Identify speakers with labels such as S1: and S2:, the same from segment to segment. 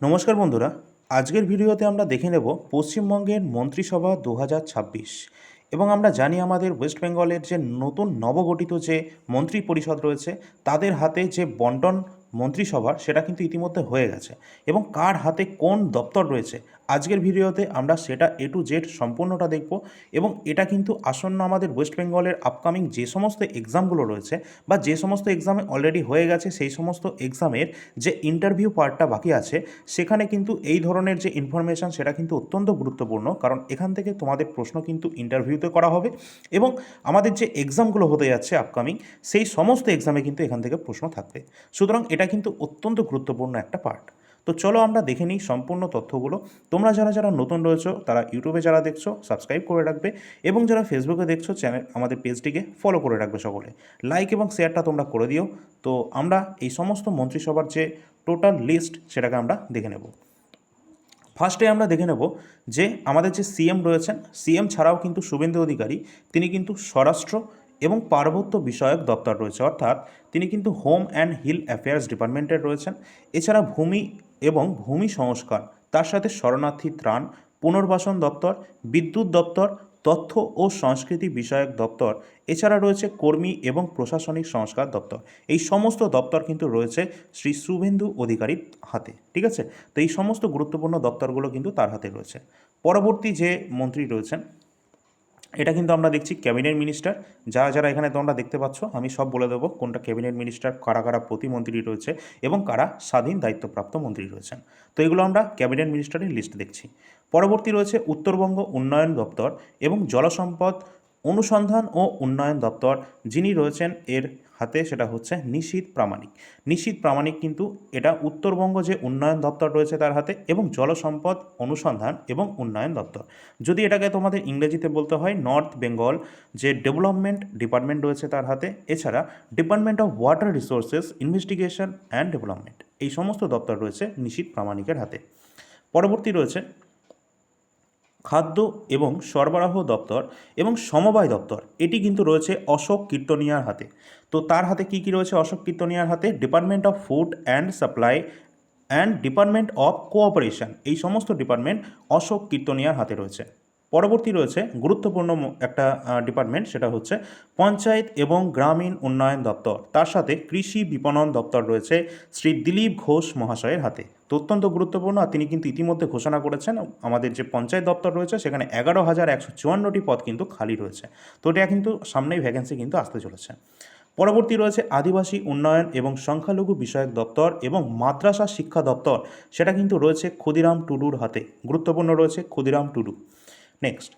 S1: নমস্কার বন্ধুরা, আজকের ভিডিওতে আমরা দেখে নেব পশ্চিমবঙ্গের মন্ত্রিসভা 2026 এবং আমরা জানি আমাদের ওয়েস্ট বেঙ্গলের যে নতুন নবগঠিত যে মন্ত্রী পরিষদ রয়েছে তাদের হাতে যে বন্টন মন্ত্রিসভার সেটা কিন্তু ইতিমধ্যে হয়ে গেছে এবং কার হাতে কোন দপ্তর রয়েছে আজকের ভিডিওতে আমরা সেটা এ টু জেড সম্পূর্ণটা দেখব এবং এটা কিন্তু আসন্ন আমাদের ওয়েস্ট বেঙ্গলের আপকামিং যে সমস্ত এক্সামগুলো রয়েছে বা যে সমস্ত এক্সামে অলরেডি হয়ে গেছে সেই সমস্ত এক্সামের যে ইন্টারভিউ পার্টটা বাকি আছে সেখানে কিন্তু এই ধরনের যে ইনফরমেশান সেটা কিন্তু অত্যন্ত গুরুত্বপূর্ণ, কারণ এখান থেকে তোমাদের প্রশ্ন কিন্তু ইন্টারভিউতে করা হবে এবং আমাদের যে এক্সামগুলো হতে যাচ্ছে আপকামিং সেই সমস্ত এক্সামে কিন্তু এখান থেকে প্রশ্ন থাকবে। সুতরাং এটা কিন্তু অত্যন্ত গুরুত্বপূর্ণ একটা পার্ট। তো চলো আমরা দেখে নিই সম্পূর্ণ তথ্যগুলো। তোমরা যারা যারা নতুন রয়েছো তারা ইউটিউবে যারা দেখছো সাবস্ক্রাইব করে রাখবে এবং যারা ফেসবুকে দেখছো চ্যানেল আমাদের পেজটিকে ফলো করে রাখবে সকলে। লাইক এবং শেয়ারটা তোমরা করে দিও। তো আমরা এই সমস্ত মন্ত্রিসভার যে টোটাল লিস্ট সেটাকে আমরা দেখে নেব। ফার্স্টে আমরা দেখে নেব যে আমাদের যে সিএম রয়েছেন, সিএম ছাড়াও কিন্তু শুভেন্দু অধিকারী তিনি কিন্তু স্বরাষ্ট্র এবং পার্বত্য বিষয়ক দপ্তর রয়েছে, অর্থাৎ তিনি কিন্তু হোম অ্যান্ড হিল অ্যাফেয়ার্স ডিপার্টমেন্টের রয়েছেন। এছাড়া ভূমি এবং ভূমি সংস্কার, তার সাথে শরণার্থী ত্রাণ, পুনর্বাসন দপ্তর, বিদ্যুৎ দপ্তর, তথ্য ও সংস্কৃতি বিষয়ক দপ্তর, এছাড়া রয়েছে কর্মী এবং প্রশাসনিক সংস্কার দপ্তর। এই সমস্ত দপ্তর কিন্তু রয়েছে শ্রী শুভেন্দু অধিকারীর হাতে, ঠিক আছে। তো এই সমস্ত গুরুত্বপূর্ণ দপ্তরগুলো কিন্তু তার হাতে রয়েছে। পরবর্তী যে মন্ত্রী রয়েছেন এটা কিন্তু আমরা দেখছি ক্যাবিনেট মিনিস্টার। যারা যারা এখানে তোমরা দেখতে পাচ্ছ আমি সব বলে দেবো কোনটা ক্যাবিনেট মিনিস্টার, কারা কারা প্রতিমন্ত্রী রয়েছে এবং কারা স্বাধীন দায়িত্বপ্রাপ্ত মন্ত্রী রয়েছেন। তো এগুলো আমরা ক্যাবিনেট মিনিস্টারের লিস্ট দেখছি। পরবর্তী রয়েছে উত্তরবঙ্গ উন্নয়ন দপ্তর এবং জলসম্পদ অনুসন্ধান ও উন্নয়ন দপ্তর। যিনি রয়েছেন এর হাতে সেটা হচ্ছে নিশীথ প্রামাণিক। নিশীথ প্রামাণিক কিন্তু এটা উত্তরবঙ্গ যে উন্নয়ন দপ্তর রয়েছে তার হাতে এবং জলসম্পদ অনুসন্ধান এবং উন্নয়ন দপ্তর। যদি এটাকে তোমাদের ইংরেজিতে বলতে হয় নর্থ বেঙ্গল যে ডেভেলপমেন্ট ডিপার্টমেন্ট রয়েছে তার হাতে। এছাড়া department of water resources investigation and development, এই সমস্ত দপ্তর রয়েছে নিশীথ প্রামাণিকের হাতে। পরবর্তী রয়েছে খাদ্য এবং সরবরাহ দপ্তর এবং সমবায় দপ্তর, এটি কিন্তু রয়েছে অশোক কীর্তনিয়ার হাতে। তো তার হাতে কি কি রয়েছে অশোক কীর্তনিয়ার হাতে? Department of food and supply and department of cooperation, এই সমস্ত ডিপার্টমেন্ট অশোক কীর্তনিয়ার হাতে রয়েছে। পরবর্তী রয়েছে গুরুত্বপূর্ণ একটা ডিপার্টমেন্ট, সেটা হচ্ছে পঞ্চায়েত এবং গ্রামীণ উন্নয়ন দপ্তর। তার সাথে কৃষি বিপণন দপ্তর রয়েছে শ্রী দিলীপ ঘোষ মহাশয়ের হাতে। তো অত্যন্ত গুরুত্বপূর্ণ, আর তিনি কিন্তু ইতিমধ্যে ঘোষণা করেছেন আমাদের যে পঞ্চায়েত দপ্তর রয়েছে সেখানে 11,154টি পদ কিন্তু খালি রয়েছে। তো এটা কিন্তু সামনেই ভ্যাকেন্সি কিন্তু আসতে চলেছে। পরবর্তী রয়েছে আদিবাসী উন্নয়ন এবং সংখ্যালঘু বিষয়ক দপ্তর এবং মাদ্রাসা শিক্ষা দপ্তর, সেটা কিন্তু রয়েছে ক্ষুদিরাম টুডুর হাতে। গুরুত্বপূর্ণ রয়েছে ক্ষুদিরাম টুডু। নেক্সট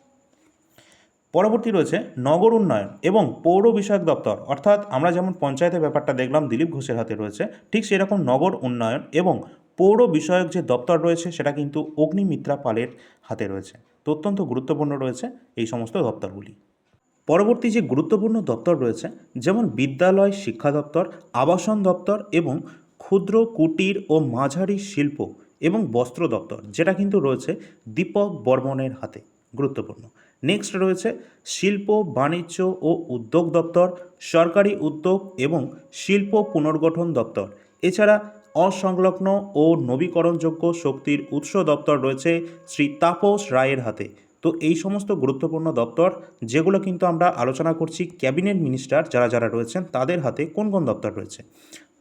S1: পরবর্তী রয়েছে নগর উন্নয়ন এবং পৌর বিষয়ক দপ্তর, অর্থাৎ আমরা যেমন পঞ্চায়েতের ব্যাপারটা দেখলাম দিলীপ ঘোষের হাতে রয়েছে, ঠিক সেরকম নগর উন্নয়ন এবং পৌর বিষয়ক যে দপ্তর রয়েছে সেটা কিন্তু অগ্নিমিত্রা পালের হাতে রয়েছে। তো অত্যন্ত গুরুত্বপূর্ণ রয়েছে এই সমস্ত দপ্তরগুলি। পরবর্তী যে গুরুত্বপূর্ণ দপ্তর রয়েছে যেমন বিদ্যালয় শিক্ষা দপ্তর, আবাসন দপ্তর এবং ক্ষুদ্র কুটির ও মাঝারি শিল্প এবং বস্ত্র দপ্তর, যেটা কিন্তু রয়েছে দীপক বর্মনের হাতে। গুরুত্বপূর্ণ। নেক্সট রয়েছে শিল্প বাণিজ্য ও উদ্যোগ দপ্তর, সরকারি উদ্যোগ এবং শিল্প পুনর্গঠন দপ্তর। এছাড়া অসংলগ্ন ও নবীকরণযোগ্য শক্তির উৎস দপ্তর রয়েছে শ্রী তাপস রায়ের হাতে। তো এই সমস্ত গুরুত্বপূর্ণ দপ্তর যেগুলো কিন্তু আমরা আলোচনা করছি ক্যাবিনেট মিনিস্টার যারা যারা রয়েছেন তাদের হাতে কোন কোন দপ্তর রয়েছে।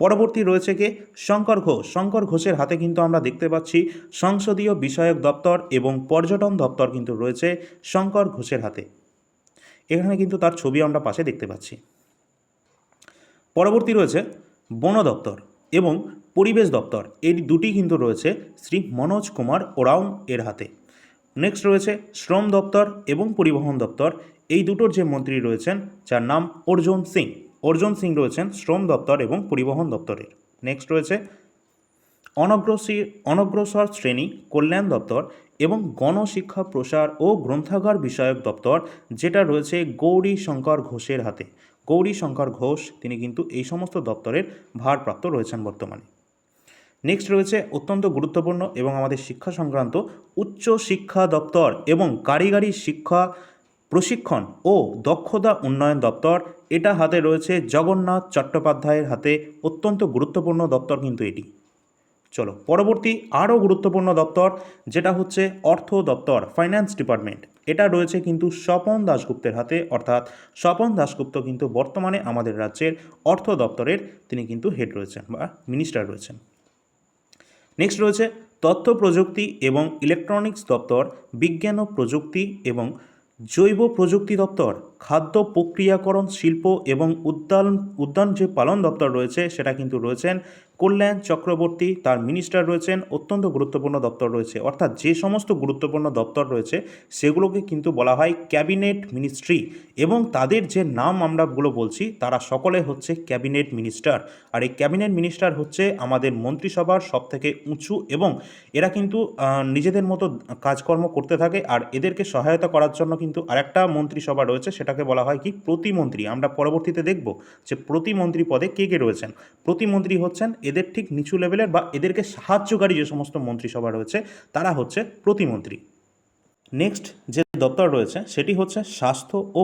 S1: পরবর্তী রয়েছে কে শঙ্কর ঘোষ। শঙ্কর ঘোষের হাতে কিন্তু আমরা দেখতে পাচ্ছি সংসদীয় বিষয়ক দপ্তর এবং পর্যটন দপ্তর কিন্তু রয়েছে শঙ্কর ঘোষের হাতে। এখানে কিন্তু তার ছবি আমরা পাশে দেখতে পাচ্ছি। পরবর্তী রয়েছে বন দপ্তর এবং পরিবেশ দপ্তর, এই দুটি কিন্তু রয়েছে শ্রী মনোজ কুমার ওরাওন এর হাতে। নেক্সট রয়েছে শ্রম দপ্তর এবং পরিবহন দপ্তর, এই দুটোর যে মন্ত্রী রয়েছেন যার নাম অর্জুন সিং। অর্জুন সিং রয়েছেন শ্রম দপ্তর এবং পরিবহন দপ্তরের। নেক্সট রয়েছে অনগ্রসর শ্রেণী কল্যাণ দপ্তর এবং গণশিক্ষা প্রসার ও গ্রন্থাগার বিষয়ক দপ্তর, যেটা রয়েছে গৌরী শঙ্কর ঘোষের হাতে। গৌরী শঙ্কর ঘোষ তিনি কিন্তু এই সমস্ত দপ্তরের ভারপ্রাপ্ত রয়েছেন বর্তমানে। নেক্সট রয়েছে অত্যন্ত গুরুত্বপূর্ণ এবং আমাদের শিক্ষা সংক্রান্ত উচ্চ শিক্ষা দপ্তর এবং কারিগরি শিক্ষা প্রশিক্ষণ ও দক্ষতা উন্নয়ন দপ্তর, এটা হাতে রয়েছে জগন্নাথ চট্টোপাধ্যায়ের হাতে। অত্যন্ত গুরুত্বপূর্ণ দপ্তর কিন্তু এটি। চলো পরবর্তী আরও গুরুত্বপূর্ণ দপ্তর যেটা হচ্ছে অর্থ দপ্তর, ফাইন্যান্স ডিপার্টমেন্ট। এটা রয়েছে কিন্তু স্বপন দাশগুপ্তের হাতে, অর্থাৎ স্বপন দাশগুপ্ত কিন্তু বর্তমানে আমাদের রাজ্যের অর্থ দপ্তরের তিনি কিন্তু হেড রয়েছেন বা মিনিস্টার রয়েছেন। নেক্সট রয়েছে তথ্য প্রযুক্তি এবং ইলেকট্রনিক্স দপ্তর, বিজ্ঞান ও প্রযুক্তি এবং জৈব প্রযুক্তি দপ্তর, খাদ্য প্রক্রিয়াকরণ শিল্প এবং উদ্যান যে পালন দপ্তর রয়েছে সেটা কিন্তু রয়েছেন কল্যাণ চক্রবর্তী, তার মিনিস্টার রয়েছেন। অত্যন্ত গুরুত্বপূর্ণ দপ্তর রয়েছে, অর্থাৎ যে সমস্ত গুরুত্বপূর্ণ দপ্তর রয়েছে সেগুলোকে কিন্তু বলা হয় ক্যাবিনেট মিনিস্ট্রি, এবং তাদের যে নাম আমরাগুলো বলছি তারা সকলে হচ্ছে ক্যাবিনেট মিনিস্টার। আর এই ক্যাবিনেট মিনিস্টার হচ্ছে আমাদের মন্ত্রিসভার সবথেকে উঁচু, এবং এরা কিন্তু নিজেদের মতো কাজকর্ম করতে থাকে। আর এদেরকে সহায়তা করার জন্য কিন্তু আরেকটা মন্ত্রিসভা রয়েছে, সেটাকে বলা হয় কি প্রতিমন্ত্রী। আমরা পরবর্তীতে দেখব যে প্রতিমন্ত্রী পদে কে কে রয়েছেন। প্রতিমন্ত্রী হচ্ছেন এদের ঠিক নিচু লেভেলের বা এদেরকে সাহায্যকারী যে সমস্ত মন্ত্রিসভা রয়েছে তারা হচ্ছে প্রতিমন্ত্রী। নেক্সট যে দপ্তর রয়েছে সেটি হচ্ছে স্বাস্থ্য ও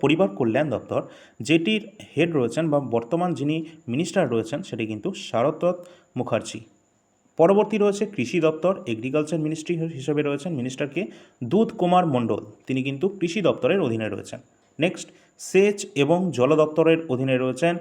S1: পরিবার কল্যাণ দপ্তর, যেটির হেড রয়েছেন বা বর্তমান যিনি মিনিস্টার রয়েছেন সেটি কিন্তু শারদত্ত মুখার্জি। পরবর্তী রয়েছে কৃষি দপ্তর, এগ্রিকালচার মিনিস্ট্রি হিসেবে রয়েছেন মিনিস্টারকে দুধ কুমার মণ্ডল, তিনি কিন্তু কৃষি দপ্তরের অধীনে রয়েছেন। নেক্সট সেচ এবং জল দপ্তরের অধীনে রয়েছেন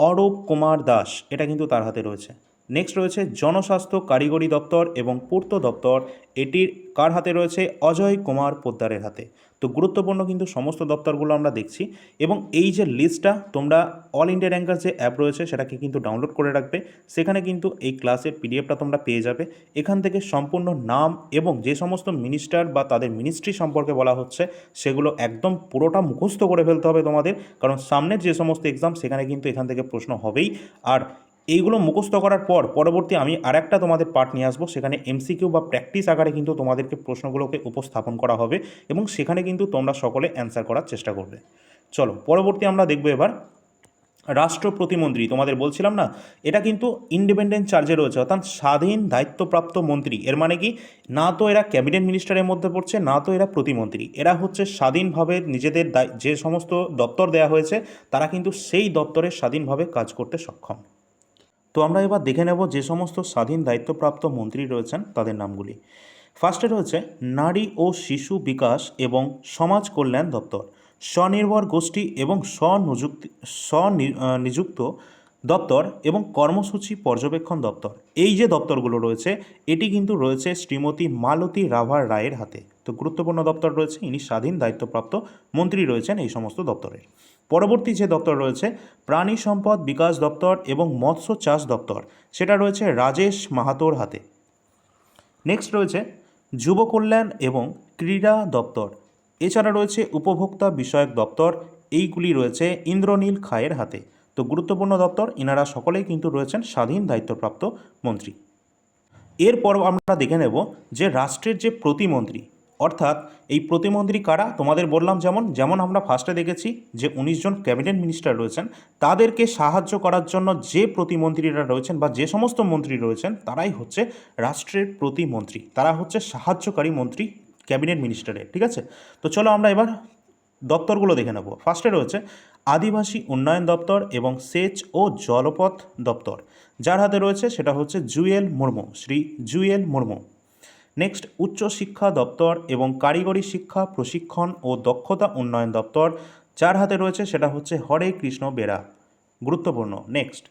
S1: অরূপ কুমার দাস, এটা কিন্তু তার হাতে রয়েছে। নেক্সট রয়েছে জনস্বাস্থ্য কারিগরি দপ্তর এবং পূর্ত দপ্তর, এটির কার হাতে রয়েছে অজয় কুমার পোদ্দারের হাতে। তো গুরুত্বপূর্ণ কিন্তু সমস্ত দপ্তরগুলো আমরা দেখছি, এবং এই যে লিস্টটা তোমরা অল ইন্ডিয়া র্যাঙ্কার যে অ্যাপ রয়েছে সেটাকে কিন্তু ডাউনলোড করে রাখবে, সেখানে কিন্তু এই ক্লাসের পিডিএফটা তোমরা পেয়ে যাবে। এখান থেকে সম্পূর্ণ নাম এবং যে সমস্ত মিনিস্টার বা তাদের মিনিস্ট্রি সম্পর্কে বলা হচ্ছে সেগুলো একদম পুরোটা মুখস্থ করে ফেলতে হবে তোমাদের, কারণ সামনের যে সমস্ত এক্সাম সেখানে কিন্তু এখান থেকে প্রশ্ন হবেই। আর এইগুলো মুখস্থ করার পর পরবর্তী আমি আরেকটা তোমাদের পার্ট নিয়ে আসবো, সেখানে এমসিকিউ বা প্র্যাকটিস আকারে কিন্তু তোমাদেরকে প্রশ্নগুলোকে উপস্থাপন করা হবে, এবং সেখানে কিন্তু তোমরা সকলে অ্যান্সার করার চেষ্টা করবে। চলো পরবর্তী আমরা দেখবো এবার রাষ্ট্র প্রতিমন্ত্রী। তোমাদের বলছিলাম না, এটা কিন্তু ইন্ডিপেন্ডেন্ট চার্জে রয়েছে, অর্থাৎ স্বাধীন দায়িত্বপ্রাপ্ত মন্ত্রী। এর মানে কি, না তো এরা ক্যাবিনেট মিনিস্টারের মধ্যে পড়ছে, না তো এরা প্রতিমন্ত্রী। এরা হচ্ছে স্বাধীনভাবে নিজেদের যে সমস্ত দপ্তর দেওয়া হয়েছে তারা কিন্তু সেই দপ্তরে স্বাধীনভাবে কাজ করতে সক্ষম। তো আমরা এবার দেখে নেব যে সমস্ত স্বাধীন দায়িত্বপ্রাপ্ত মন্ত্রী রয়েছেন তাদের নামগুলি। ফার্স্টে রয়েছে নারী ও শিশু বিকাশ এবং সমাজ কল্যাণ দপ্তর, স্বনির্ভর গোষ্ঠী এবং স্বনিযুক্ত দপ্তর এবং কর্মসূচি পর্যবেক্ষণ দপ্তর। এই যে দপ্তরগুলো রয়েছে এটি কিন্তু রয়েছে শ্রীমতী মালতী রাভার রায়ের হাতে। তো গুরুত্বপূর্ণ দপ্তর রয়েছে, ইনি স্বাধীন দায়িত্বপ্রাপ্ত মন্ত্রী রয়েছেন এই সমস্ত দপ্তরের। পরবর্তী যে দপ্তর রয়েছে প্রাণী সম্পদ বিকাশ দপ্তর এবং মৎস্য চাষ দপ্তর, সেটা রয়েছে রাজেশ মাহাতোর হাতে। নেক্সট রয়েছে যুব কল্যাণ এবং ক্রীড়া দপ্তর, এছাড়া রয়েছে উপভোক্তা বিষয়ক দপ্তর, এইগুলি রয়েছে ইন্দ্রনীল খায়ের হাতে। তো গুরুত্বপূর্ণ দপ্তর, ইনারা সকলেই কিন্তু রয়েছেন স্বাধীন দায়িত্বপ্রাপ্ত মন্ত্রী। এরপর আমরা দেখে নেব যে রাষ্ট্রের যে প্রতিমন্ত্রী, অর্থাৎ এই প্রতিমন্ত্রী কারা। তোমাদের বললাম যেমন আমরা ফার্স্টে দেখেছি যে 19 জন ক্যাবিনেট মিনিস্টার রয়েছেন, তাদেরকে সাহায্য করার জন্য যে প্রতিমন্ত্রীরা রয়েছেন বা যে সমস্ত মন্ত্রী রয়েছেন তারাই হচ্ছে রাষ্ট্রের প্রতিমন্ত্রী, তারা হচ্ছে সাহায্যকারী মন্ত্রী ক্যাবিনেট মিনিস্টারের। ঠিক আছে, তো চলো আমরা এবার দপ্তরগুলো দেখে নেব। ফার্স্টে রয়েছে আদিবাসী উন্নয়ন দপ্তর এবং সেচ ও জলপথ দপ্তর, যার হাতে রয়েছে সেটা হচ্ছে জুয়েল মুর্মু, শ্রী জুয়েল মুর্মু। নেক্সট উচ্চশিক্ষা দপ্তর এবং কারিগরি শিক্ষা প্রশিক্ষণ ও দক্ষতা উন্নয়ন দপ্তর, যার হাতে রয়েছে সেটা হচ্ছে হরে কৃষ্ণ বেরা, গুরুত্বপূর্ণ। নেক্সট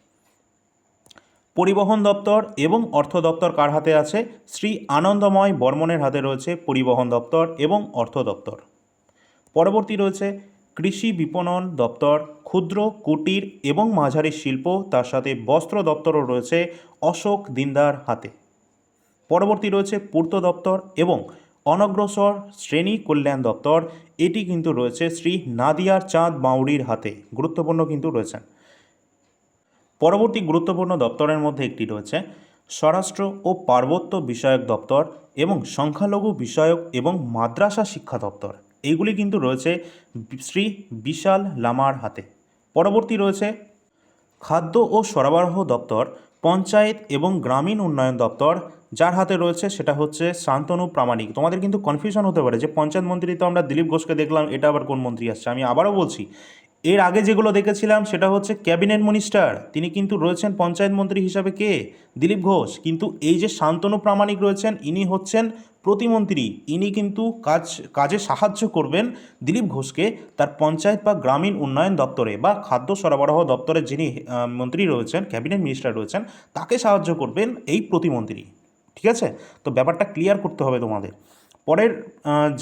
S1: পরিবহন দপ্তর এবং অর্থ দপ্তর কার হাতে আছে, শ্রী আনন্দময় বর্মনের হাতে রয়েছে পরিবহন দপ্তর এবং অর্থ দপ্তর। পরবর্তী রয়েছে কৃষি বিপণন দপ্তর, ক্ষুদ্র কুটির এবং মাঝারি শিল্প, তার সাথে বস্ত্র দপ্তরও রয়েছে অশোক দিনদার হাতে। পরবর্তী রয়েছে পূর্ত দপ্তর এবং অনগ্রসর শ্রেণী কল্যাণ দপ্তর, এটি কিন্তু রয়েছে শ্রী নাদিয়ার চাঁদ বাউরির হাতে, গুরুত্বপূর্ণ কিন্তু রয়েছে। পরবর্তী গুরুত্বপূর্ণ দপ্তরের মধ্যে একটি রয়েছে স্বরাষ্ট্র ও পার্বত্য বিষয়ক দপ্তর এবং সংখ্যালঘু বিষয়ক এবং মাদ্রাসা শিক্ষা দপ্তর, এইগুলি কিন্তু রয়েছে শ্রী বিশাল লামার হাতে। পরবর্তী রয়েছে খাদ্য ও সরবরাহ দপ্তর, পঞ্চায়েত এবং গ্রামীণ উন্নয়ন দপ্তর, যার হাতে রয়েছে সেটা হচ্ছে শান্তনু প্রামাণিক। তোমাদের কিন্তু কনফিউশন হতে পারে যে পঞ্চায়েত মন্ত্রী তো আমরা দিলীপ ঘোষকে দেখলাম, এটা আবার কোন মন্ত্রী আসছে। আমি আবারও বলছি, এর আগে যেগুলো দেখেছিলাম সেটা হচ্ছে ক্যাবিনেট মিনিস্টার, তিনি কিন্তু রয়েছেন পঞ্চায়েত মন্ত্রী হিসাবে কে, দিলীপ ঘোষ। কিন্তু এই যে শান্তনু প্রামাণিক রয়েছেন ইনি হচ্ছেন প্রতিমন্ত্রী, ইনি কিন্তু কাজে সাহায্য করবেন দিলীপ ঘোষকে তার পঞ্চায়েত বা গ্রামীণ উন্নয়ন দপ্তরে বা খাদ্য সরবরাহ দপ্তরের যিনি মন্ত্রী রয়েছেন, ক্যাবিনেট মিনিস্টার রয়েছেন, তাকে সাহায্য করবেন এই প্রতিমন্ত্রী। ঠিক আছে, তো ব্যাপারটা ক্লিয়ার করতে হবে তোমাদের। পরের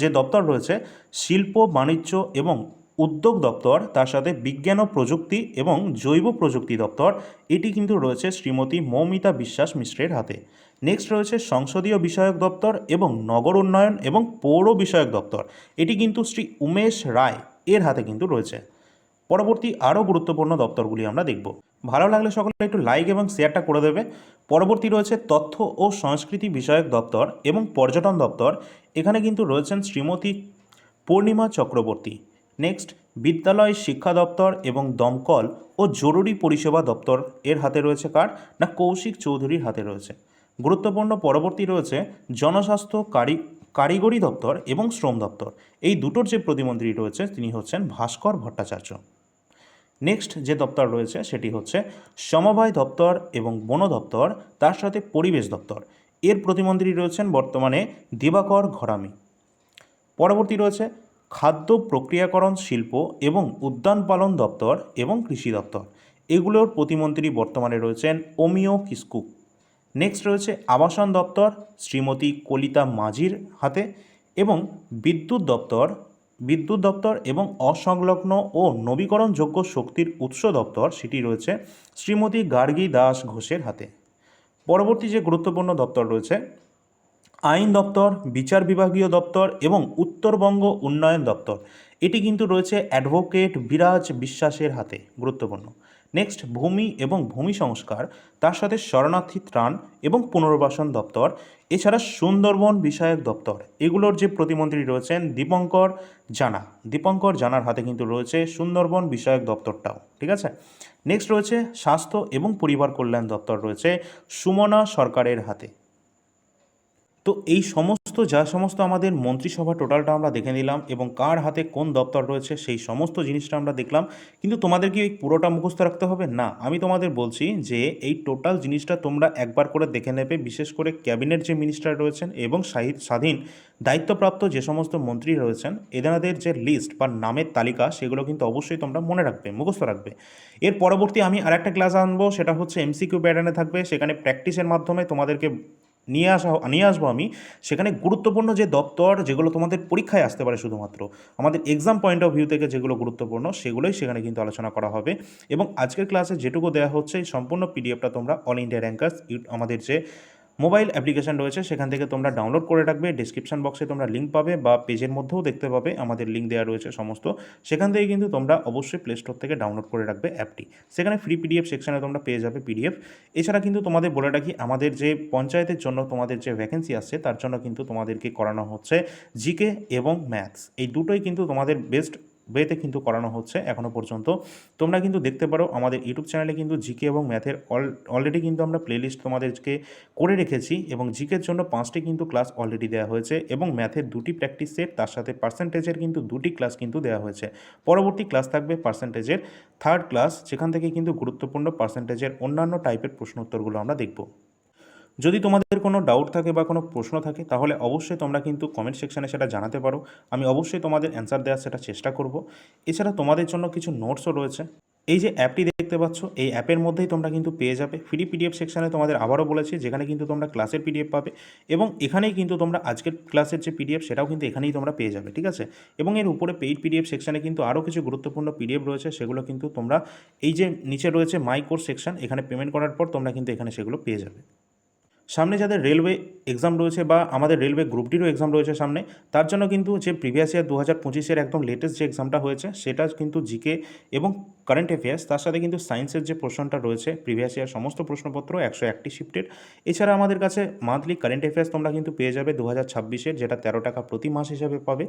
S1: যে দপ্তর রয়েছে শিল্প বাণিজ্য এবং উদ্যোগ দপ্তর, তার সাথে বিজ্ঞান ও প্রযুক্তি এবং জৈব প্রযুক্তি দপ্তর, এটি কিন্তু রয়েছে শ্রীমতী মৌমিতা বিশ্বাস মিশ্রের হাতে। নেক্সট রয়েছে সংসদীয় বিষয়ক দপ্তর এবং নগর উন্নয়ন এবং পৌর বিষয়ক দপ্তর, এটি কিন্তু শ্রী উমেশ রায় এর হাতে কিন্তু রয়েছে। পরবর্তী আরও গুরুত্বপূর্ণ দপ্তরগুলি আমরা দেখব। ভালো লাগলে সকলে একটু লাইক এবং শেয়ারটা করে দেবে। পরবর্তী রয়েছে তথ্য ও সংস্কৃতি বিষয়ক দপ্তর এবং পর্যটন দপ্তর, এখানে কিন্তু রয়েছেন শ্রীমতী পূর্ণিমা চক্রবর্তী। নেক্সট বিদ্যালয় শিক্ষা দপ্তর এবং দমকল ও জরুরি পরিষেবা দপ্তর এর হাতে রয়েছে কার, না কৌশিক চৌধুরীর হাতে রয়েছে। গুরুত্বপূর্ণ পরবর্তী রয়েছে জনস্বাস্থ্য কারিগরি দপ্তর এবং শ্রম দপ্তর, এই দুটোর যে প্রতিমন্ত্রী রয়েছে তিনি হচ্ছেন ভাস্কর ভট্টাচার্য। নেক্সট যে দপ্তর রয়েছে সেটি হচ্ছে সমবায় দপ্তর এবং বন দপ্তর, তার সাথে পরিবেশ দপ্তর, এর প্রতিমন্ত্রী রয়েছেন বর্তমানে দিবাকর ঘরামি। পরবর্তী রয়েছে খাদ্য প্রক্রিয়াকরণ শিল্প এবং উদ্যান পালন দপ্তর এবং কৃষি দপ্তর, এগুলোর প্রতিমন্ত্রী বর্তমানে রয়েছেন অমিয় কিস্কু। নেক্সট রয়েছে আবাসন দপ্তর শ্রীমতী কলিতা মাঝির হাতে, এবং বিদ্যুৎ দপ্তর এবং অসংলগ্ন ও নবীকরণযোগ্য শক্তির উৎস দপ্তর, সেটি রয়েছে শ্রীমতী গার্গী দাস ঘোষের হাতে। পরবর্তী যে গুরুত্বপূর্ণ দপ্তর রয়েছে আইন দপ্তর, বিচার বিভাগীয় দপ্তর এবং উত্তরবঙ্গ উন্নয়ন দপ্তর, এটি কিন্তু রয়েছে অ্যাডভোকেট বিরাজ বিশ্বাসের হাতে, গুরুত্বপূর্ণ। নেক্সট ভূমি এবং ভূমি সংস্কার, তার সাথে শরণার্থী ত্রাণ এবং পুনর্বাসন দপ্তর, এছাড়া সুন্দরবন বিষয়ক দপ্তর, এগুলোর যে প্রতিমন্ত্রী রয়েছেন দীপঙ্কর জানার হাতে কিন্তু রয়েছে সুন্দরবন বিষয়ক দপ্তরটাও। ঠিক আছে, নেক্সট রয়েছে স্বাস্থ্য এবং পরিবার কল্যাণ দপ্তর রয়েছে সুমনা সরকারের হাতে। তো এই সমস্ত আমাদের মন্ত্রিসভা টোটালটা আমরা দেখে নিলাম এবং কার হাতে কোন দপ্তর রয়েছে সেই সমস্ত জিনিসটা আমরা দেখলাম। কিন্তু তোমাদের কি এই পুরোটা মুখস্থ রাখতে হবে না, আমি তোমাদের বলছি যে এই টোটাল জিনিসটা তোমরা একবার করে দেখে নেবে, বিশেষ করে ক্যাবিনেট যে মিনিস্টার রয়েছেন এবং স্বাধীন দায়িত্বপ্রাপ্ত যে সমস্ত মন্ত্রী রয়েছেন এনাদের যে লিস্ট বা নামের তালিকা সেগুলো কিন্তু অবশ্যই তোমরা মনে রাখবে, মুখস্থ রাখবে। এর পরবর্তী আমি আরেকটা ক্লাস আনবো, সেটা হচ্ছে এমসিকিউ প্যাটার্নে থাকবে, সেখানে প্র্যাকটিসের মাধ্যমে তোমাদেরকে নিয়ে আসবো আমি। সেখানে গুরুত্বপূর্ণ যে দপ্তর যেগুলো তোমাদের পরীক্ষায় আসতে পারে, শুধুমাত্র আমাদের এক্সাম পয়েন্ট অফ ভিউ থেকে যেগুলো গুরুত্বপূর্ণ সেগুলোই সেখানে কিন্তু আলোচনা করা হবে। এবং আজকের ক্লাসে যেটুকু দেওয়া হচ্ছে সম্পূর্ণ পিডিএফটা তোমরা অল ইন্ডিয়া র্যাঙ্কার্স আমাদের যে মোবাইল অ্যাপ্লিকেশন রয়েছে সেখান থেকে তোমরা ডাউনলোড করে রাখবে, ডিসক্রিপশন বক্সে তোমরা লিঙ্ক পাবে বা পেজের মধ্যেও দেখতে পাবে, আমাদের লিঙ্ক দেওয়া রয়েছে সমস্ত, সেখান থেকে কিন্তু তোমরা অবশ্যই প্লে স্টোর থেকে ডাউনলোড করে রাখবে অ্যাপটি, সেখানে ফ্রি পিডিএফ সেকশনে তোমরা পেয়ে যাবে পিডিএফ। এছাড়া কিন্তু তোমাদের বলে রাখি আমাদের যে পঞ্চায়েতের জন্য তোমাদের যে ভ্যাকেন্সি আসছে তার জন্য কিন্তু তোমাদেরকে করানো হচ্ছে জিকে এবং ম্যাথস, এই দুটোই কিন্তু তোমাদের বেস্ট ওয়েতে কিন্তু করানো হচ্ছে এখনও পর্যন্ত। তোমরা কিন্তু দেখতে পারো আমাদের ইউটিউব চ্যানেলে কিন্তু জিকে এবং ম্যাথের অলরেডি কিন্তু আমরা প্লেলিস্ট তোমাদেরকে করে রেখেছি, এবং জিকের জন্য 5টি কিন্তু ক্লাস অলরেডি দেওয়া হয়েছে এবং ম্যাথের 2টি প্র্যাকটিস সেট, তার সাথে পার্সেন্টেজের কিন্তু 2টি ক্লাস কিন্তু দেওয়া হয়েছে। পরবর্তী ক্লাস থাকবে পার্সেন্টেজের 3rd ক্লাস, যেখান থেকে কিন্তু গুরুত্বপূর্ণ পার্সেন্টেজের অন্যান্য টাইপের প্রশ্ন উত্তরগুলো আমরা দেখব। যদি তোমাদের কোনো ডাউট থাকে বা কোনো প্রশ্ন থাকে তাহলে অবশ্যই তোমরা কিন্তু কমেন্ট সেকশানে সেটা জানাতে পারো, আমি অবশ্যই তোমাদের অ্যান্সার দেওয়ার সেটা চেষ্টা করব। এছাড়া তোমাদের জন্য কিছু নোটসও রয়েছে, এই যে অ্যাপটি দেখতে পাচ্ছ এই অ্যাপের মধ্যেই তোমরা কিন্তু পেয়ে যাবে ফ্রি পিডিএফ সেকশানে, তোমাদের আবারও বলেছি যেখানে কিন্তু তোমরা ক্লাসের পিডিএফ পাবে, এবং এখানেই কিন্তু তোমরা আজকের ক্লাসের যে পিডিএফ সেটাও কিন্তু এখানেই তোমরা পেয়ে যাবে। ঠিক আছে, এবং এর উপরে পেইড পিডিএফ সেকশানে কিন্তু আরও কিছু গুরুত্বপূর্ণ পিডিএফ রয়েছে, সেগুলো কিন্তু তোমরা এই যে নিচে রয়েছে মাই কোর্স সেকশন, এখানে পেমেন্ট করার পর তোমরা কিন্তু এখানে সেগুলো পেয়ে যাবে। সামনে যাদের রেলওয়ে এক্সাম রয়েছে বা আমাদের রেলওয়ে গ্রুপ ডিরও এক্সাম রয়েছে সামনে, তার জন্য কিন্তু যে প্রিভিয়াস ইয়ার 2025-এর একদম লেটেস্ট যে এক্সামটা হয়েছে সেটা কিন্তু জিকে এবং কারেন্ট অ্যাফেয়ার্স, তার সাথে কিন্তু সায়েন্সের যে পোর্শনটা রয়েছে প্রিভিয়াস ইয়ার সমস্ত প্রশ্নপত্র 101টি শিফটের। এছাড়া আমাদের কাছে মান্থলি কারেন্ট অ্যাফেয়ার্স তোমরা কিন্তু পেয়ে যাবে 2026-এর, যেটা 13 টাকা প্রতি মাস হিসাবে পাবে।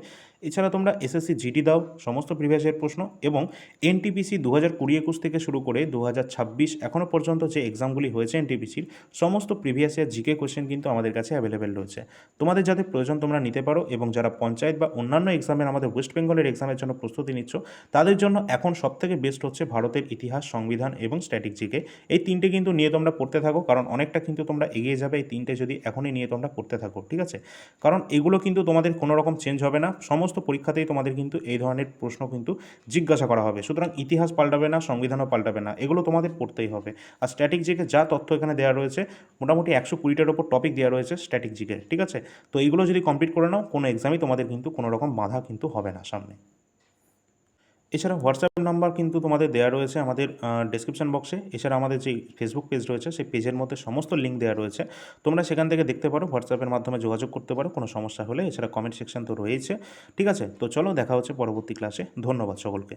S1: এছাড়া তোমরা এসএসসি জিটি দাও, সমস্ত প্রিভিয়াস ইয়ার প্রশ্ন, এবং এনটিপিসি 2020-21 থেকে শুরু করে 2026 এখনও পর্যন্ত যে এক্সামগুলি হয়েছে এনটিপিসির সমস্ত প্রিভিয়াস ইয়ার ইয়ার জিকে কোশ্চেন কিন্তু আমাদের কাছে অ্যাভেলেবেল রয়েছে। তোমাদের যাদের প্রয়োজন তোমরা নিতে পারো, এবং যারা পঞ্চায়েত বা অন্যান্য এক্সামের আমাদের ওয়েস্ট বেঙ্গলের এক্সামের জন্য প্রস্তুতি নিচ্ছ তাদের জন্য এখন সবথেকে বেস্ট হচ্ছে ভারতের ইতিহাস, সংবিধান এবং স্ট্যাটিক জিকে। এই তিনটে কিন্তু নিয়ে তোমরা পড়তে থাকো, কারণ অনেকটা কিন্তু তোমরা এগিয়ে যাবে এই তিনটে যদি এখনই নিয়ে তোমরা পড়তে থাকো, ঠিক আছে? কারণ এগুলো কিন্তু তোমাদের কোনো রকম চেঞ্জ হবে না, সমস্ত পরীক্ষাতেই তোমাদের কিন্তু এই ধরনের প্রশ্ন কিন্তু জিজ্ঞাসা করা হবে। সুতরাং ইতিহাস পাল্টাবে না, সংবিধানও পাল্টাবে না, এগুলো তোমাদের পড়তেই হবে। আর স্ট্যাটিক জিকে যা তথ্য এখানে দেওয়া রয়েছে, মোটামুটি 120টার ওপর টপিক দেওয়া রয়েছে স্ট্যাটিক জিকে, ঠিক আছে? তো এইগুলো যদি কমপ্লিট করে নাও, কোনো এক্সামই তোমাদের কিন্তু কোনো রকম বাধা কিন্তু হবে না সামনে। এছাড়া হোয়াটসঅ্যাপ নাম্বার কিন্তু তোমাদের দেওয়া রয়েছে আমাদের ডেসক্রিপশন বক্সে। এছাড়া আমাদের যে ফেসবুক পেজ রয়েছে সেই পেজের মধ্যে সমস্ত লিঙ্ক দেওয়া রয়েছে, তোমরা সেখান থেকে দেখতে পারো, হোয়াটসঅ্যাপের মাধ্যমে যোগাযোগ করতে পারো কোনো সমস্যা হলে। এছাড়া কমেন্ট সেকশন তো রয়েছে, ঠিক আছে? তো চলো, দেখা হচ্ছে পরবর্তী ক্লাসে। ধন্যবাদ সকলকে।